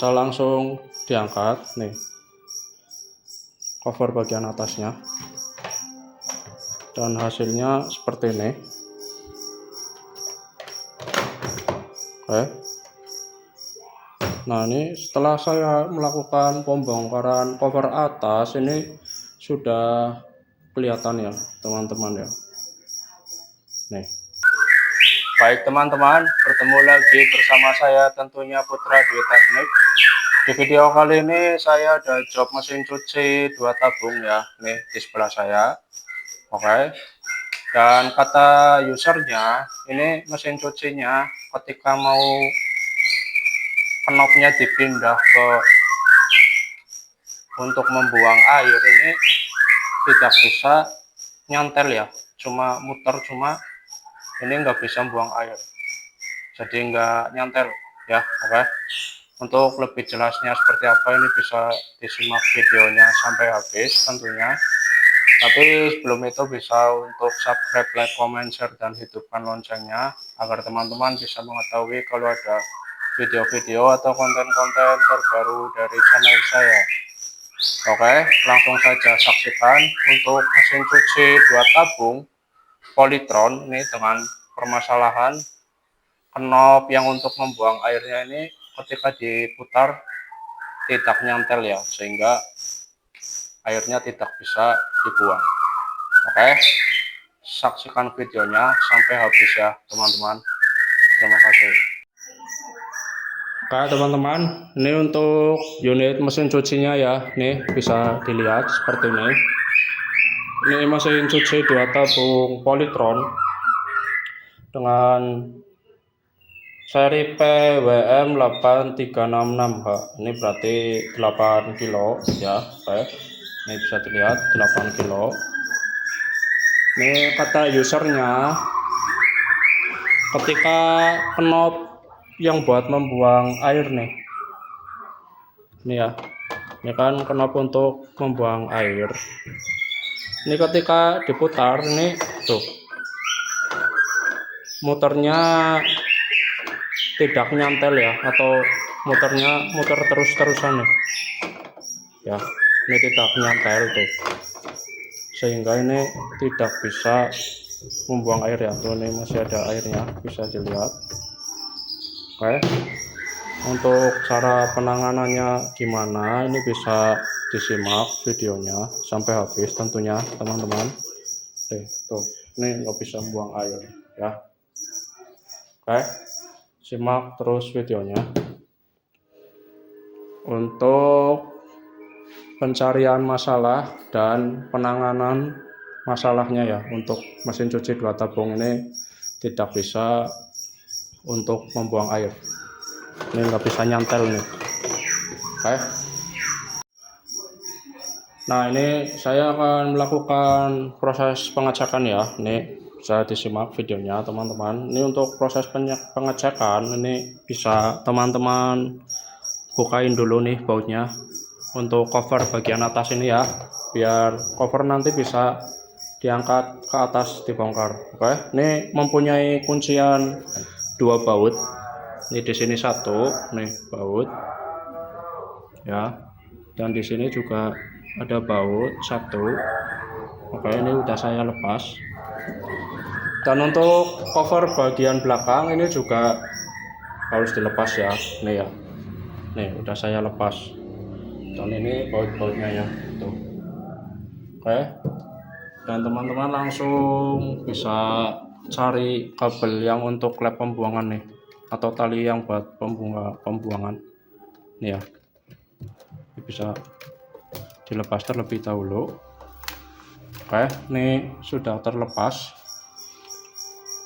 bisa langsung diangkat nih, cover bagian atasnya, dan hasilnya seperti ini. Oke, nah ini setelah saya melakukan pembongkaran cover atas, ini sudah kelihatan ya teman-teman ya. Nih, baik teman-teman, bertemu lagi bersama saya tentunya Putra Dwi Teknik. Di video kali ini saya ada job mesin cuci 2 tabung ya, nih di sebelah saya. Oke, dan kata usernya, ini mesin cucinya ketika mau knopnya dipindah ke untuk membuang air, ini tidak bisa nyantel ya, cuma muter, cuma ini nggak bisa buang air, jadi nggak nyantel ya. Oke, untuk lebih jelasnya seperti apa, ini bisa disimak videonya sampai habis tentunya. Tapi sebelum itu bisa untuk subscribe, like, comment, share, dan hidupkan loncengnya agar teman-teman bisa mengetahui kalau ada video-video atau konten-konten terbaru dari channel saya. Oke, langsung saja saksikan untuk mesin cuci 2 tabung Polytron ini dengan permasalahan knop yang untuk membuang airnya ini ketika diputar tidak nyantel ya, sehingga airnya tidak bisa dibuang. Oke, saksikan videonya sampai habis ya teman-teman. Terima kasih. Oke teman-teman, ini untuk unit mesin cucinya ya, nih bisa dilihat seperti ini. Ini mesin cuci 2 tabung Polytron dengan seri PWM8366H. Ini berarti 8 kilo ya. Oke, ini bisa dilihat 8 kilo. Ini kata usernya, ketika knop yang buat membuang air nih, ini ya, ini kan knop untuk membuang air. Ini ketika diputar, ini tuh muternya tidak nyantel ya, atau muternya muter terus-terusan nih ya, ini tidak nyantel tuh, sehingga ini tidak bisa membuang air ya. Tuh, ini masih ada airnya, bisa dilihat. Oke, untuk cara penanganannya gimana, ini bisa disimak videonya sampai habis tentunya teman-teman. Tuh, ini nggak bisa buang air ya. Oke, simak terus videonya. Untuk pencarian masalah dan penanganan masalahnya ya, untuk mesin cuci 2 tabung ini tidak bisa untuk membuang air, ini nggak bisa nyantel nih. Oke, nah ini saya akan melakukan proses pengecekan ya. Ini bisa disimak videonya teman-teman. Ini untuk proses pengecekan, ini bisa teman-teman bukain dulu nih bautnya untuk cover bagian atas ini ya, biar cover nanti bisa diangkat ke atas, dibongkar. Oke, ini mempunyai kuncian 2 baut. Ini di sini 1 nih baut ya, dan di sini juga ada baut 1. Oke, ini udah saya lepas. Dan untuk cover bagian belakang ini juga harus dilepas ya. Nih ya, nih udah saya lepas. Dan ini baut-bautnya ya tuh. Oke, dan teman-teman langsung bisa cari kabel yang untuk klep pembuangan nih, atau tali yang buat pembuangan nih ya. Ini bisa dilepas terlebih dahulu. Oke, ini sudah terlepas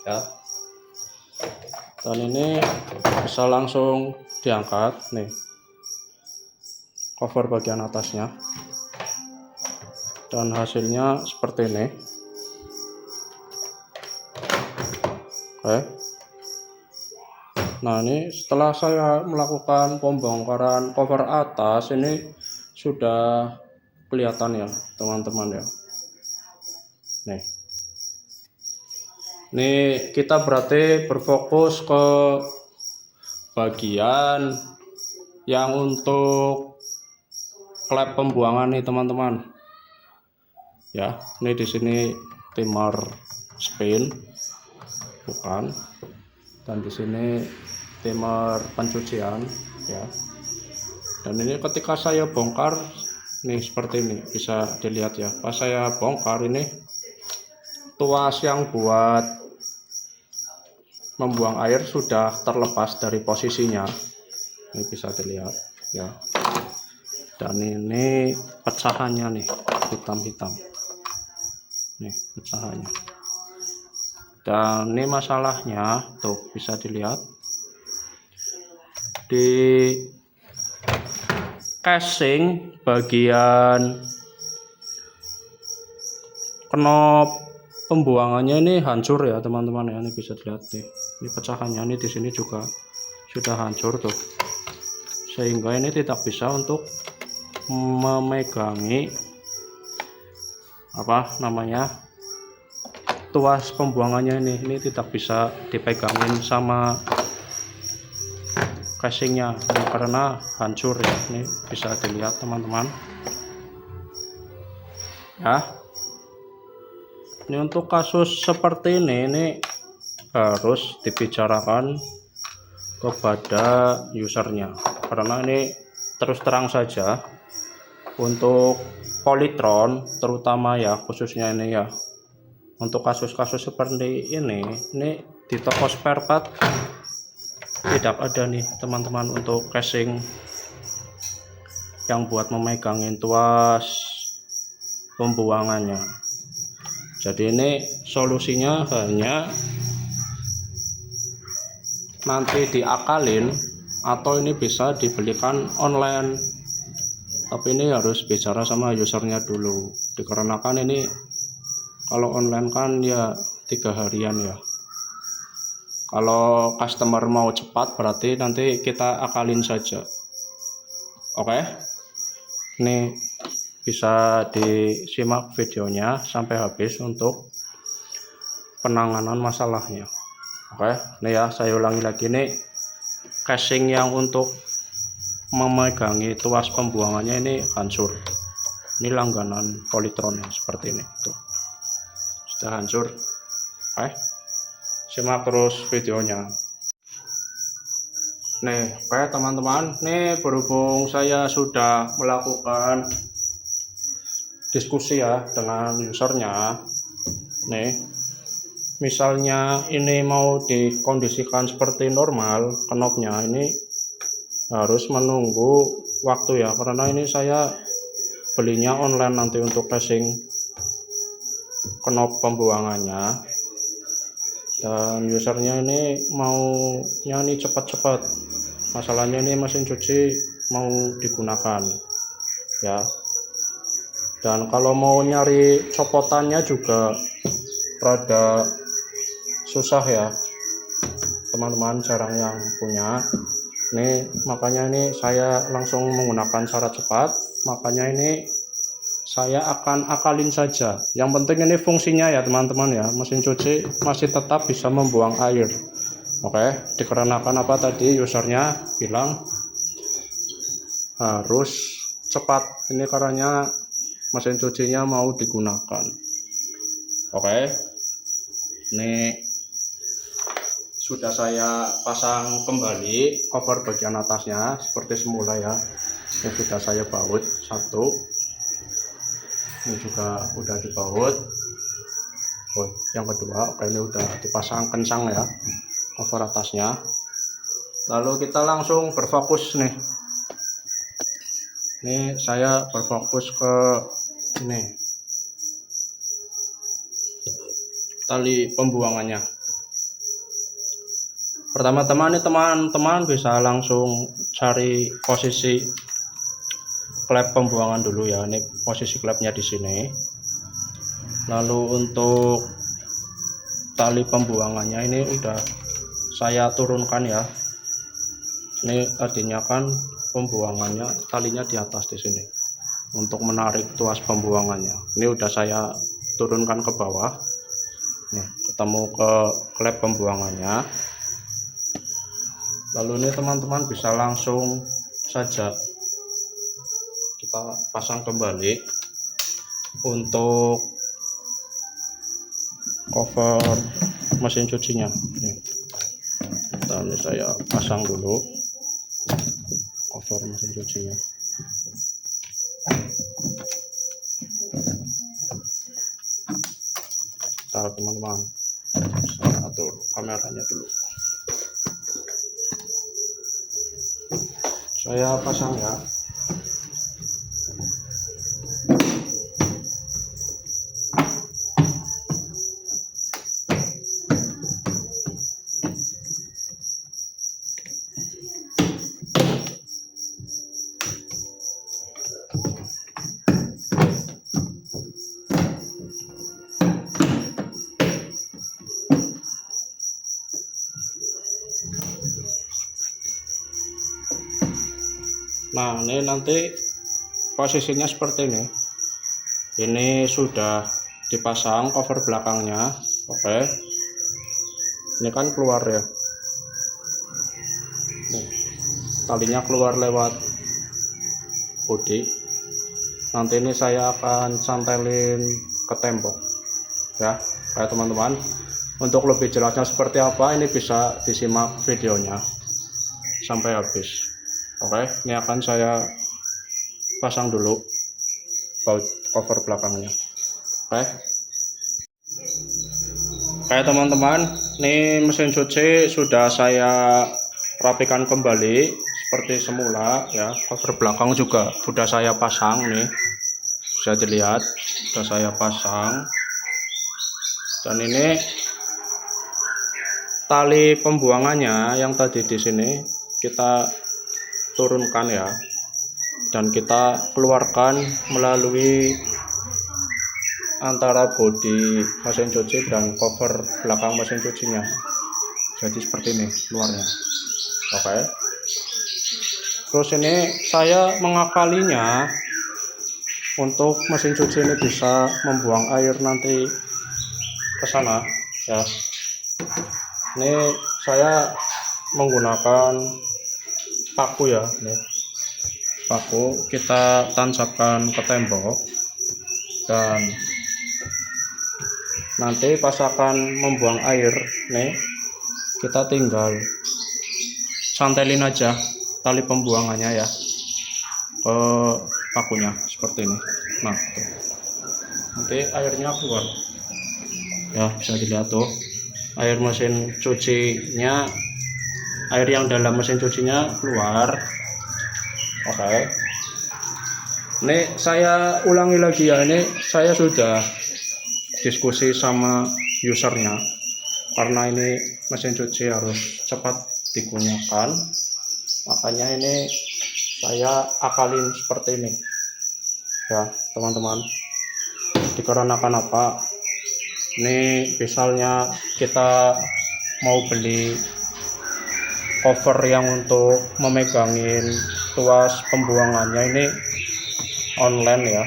ya, dan ini bisa langsung diangkat nih, cover bagian atasnya, dan hasilnya seperti ini. Oke, nah ini setelah saya melakukan pembongkaran cover atas, ini sudah kelihatan ya teman-teman ya. Nih, ini kita berarti berfokus ke bagian yang untuk klep pembuangan nih teman-teman ya. Ini di sini timer spin bukan, dan di sini timer pencucian ya. Dan ini ketika saya bongkar nih seperti ini, bisa dilihat ya. Pas saya bongkar ini tuas yang buat membuang air sudah terlepas dari posisinya. Ini bisa dilihat ya. Dan ini pecahannya nih, hitam-hitam. Nih pecahannya. Dan ini masalahnya tuh bisa dilihat di casing bagian knop pembuangannya ini hancur ya teman-teman ya. Ini bisa dilihat nih, ini pecahannya ini di sini juga sudah hancur tuh, sehingga ini tidak bisa untuk memegangi apa namanya tuas pembuangannya. Ini tidak bisa dipegangin sama casingnya karena hancur ya. Ini bisa dilihat teman-teman ya. Ini untuk kasus seperti ini harus dibicarakan kepada usernya, karena ini terus terang saja untuk Polytron terutama ya, khususnya ini ya, untuk kasus-kasus seperti ini di toko spare part tidak ada nih teman-teman untuk casing yang buat memegangin tuas pembuangannya. Jadi ini solusinya hanya nanti diakalin atau ini bisa dibelikan online, tapi ini harus bicara sama usernya dulu, dikarenakan ini kalau online kan ya 3 harian ya. Kalau customer mau cepat berarti nanti kita akalin saja. Oke, ini bisa disimak videonya sampai habis untuk penanganan masalahnya. Oke, ini ya saya ulangi lagi nih, casing yang untuk memegangi tuas pembuangannya ini hancur. Ini langganan Polytron ya, seperti ini tuh, sudah hancur. Oke, simak terus videonya. Nih, oke teman-teman, nih berhubung saya sudah melakukan diskusi ya dengan usernya. Nih, misalnya ini mau dikondisikan seperti normal, knopnya ini harus menunggu waktu ya, karena ini saya belinya online nanti untuk casing knop pembuangannya, dan usernya ini maunya ini cepat-cepat. Masalahnya ini mesin cuci mau digunakan ya, dan kalau mau nyari copotannya juga rada susah ya teman-teman, jarang yang punya. Ini makanya ini saya langsung menggunakan cara cepat, makanya ini saya akan akalin saja. Yang penting ini fungsinya ya teman-teman ya, mesin cuci masih tetap bisa membuang air. Oke, dikarenakan apa tadi usernya bilang harus cepat, ini karena mesin cucinya mau digunakan. Oke, ini sudah saya pasang kembali cover bagian atasnya seperti semula ya. Ini sudah saya baut satu, ini juga udah dibaut. Oh, yang kedua, oke, ini udah dipasang kencang ya cover atasnya. Lalu kita langsung berfokus nih. Ini saya berfokus ke ini tali pembuangannya. Pertama-tama ini teman-teman bisa langsung cari posisi klep pembuangan dulu ya. Ini posisi klepnya di sini. Lalu untuk tali pembuangannya ini udah saya turunkan ya. Ini tadinya kan pembuangannya talinya di atas di sini untuk menarik tuas pembuangannya. Ini udah saya turunkan ke bawah. Nih, ketemu ke klep pembuangannya. Lalu ini teman-teman bisa langsung saja kita pasang kembali untuk cover mesin cucinya. Ini saya pasang dulu cover mesin cucinya. Teman-teman, saya atur kameranya dulu. Saya pasang ya. Nah, ini nanti posisinya seperti ini. Ini sudah dipasang cover belakangnya. Oke. Ini kan keluar ya. Nih, talinya keluar lewat bodi. Nanti ini saya akan santelin ke tembok. Ya, kayak teman-teman. Untuk lebih jelasnya seperti apa, ini bisa disimak videonya sampai habis. Oke, ini akan saya pasang dulu baut cover belakangnya. Oke teman-teman, ini mesin cuci sudah saya rapikan kembali seperti semula ya. Cover belakang juga sudah saya pasang nih, bisa dilihat sudah saya pasang. Dan ini tali pembuangannya yang tadi di sini kita turunkan ya, dan kita keluarkan melalui antara bodi mesin cuci dan cover belakang mesin cucinya. Jadi seperti ini luarnya. Oke. Terus ini saya mengakalinya untuk mesin cuci ini bisa membuang air nanti ke sana ya. Ini saya menggunakan paku ya, nih paku kita tancapkan ke tembok, dan nanti pas akan membuang air nih kita tinggal santelin aja tali pembuangannya ya ke pakunya seperti ini. Nah tuh, nanti airnya keluar ya, bisa dilihat tuh air mesin cucinya, air yang dalam mesin cucinya keluar. Oke. Ini saya ulangi lagi ya, ini saya sudah diskusi sama usernya karena ini mesin cuci harus cepat digunakan, makanya ini saya akalin seperti ini ya teman-teman. Dikarenakan apa? Ini misalnya kita mau beli cover yang untuk memegangin tuas pembuangannya, ini online ya,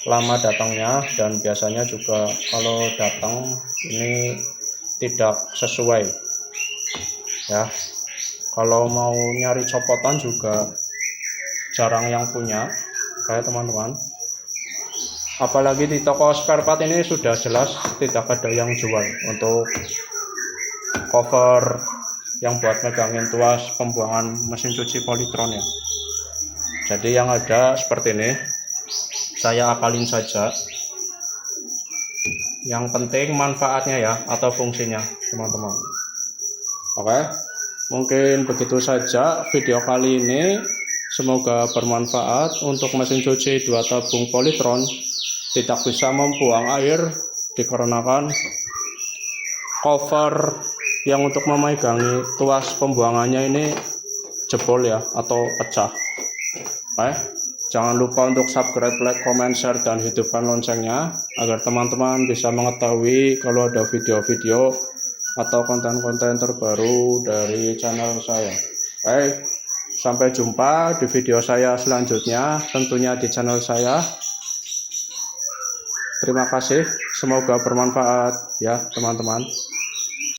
lama datangnya, dan biasanya juga kalau datang ini tidak sesuai ya. Kalau mau nyari copotan juga jarang yang punya kayak teman-teman, apalagi di toko spare part ini sudah jelas tidak ada yang jual untuk cover yang buat megangin tuas pembuangan mesin cuci Polytron ya. Jadi yang ada seperti ini, saya akalin saja. Yang penting manfaatnya ya, atau fungsinya teman-teman. Oke, mungkin begitu saja video kali ini. Semoga bermanfaat. Untuk mesin cuci 2 tabung Polytron tidak bisa membuang air dikarenakan cover yang untuk memegangi tuas pembuangannya ini jebol ya, atau pecah. Jangan lupa untuk subscribe, like, comment, share, dan hidupkan loncengnya agar teman-teman bisa mengetahui kalau ada video-video atau konten-konten terbaru dari channel saya. Sampai jumpa di video saya selanjutnya, tentunya di channel saya. Terima kasih, semoga bermanfaat ya teman-teman.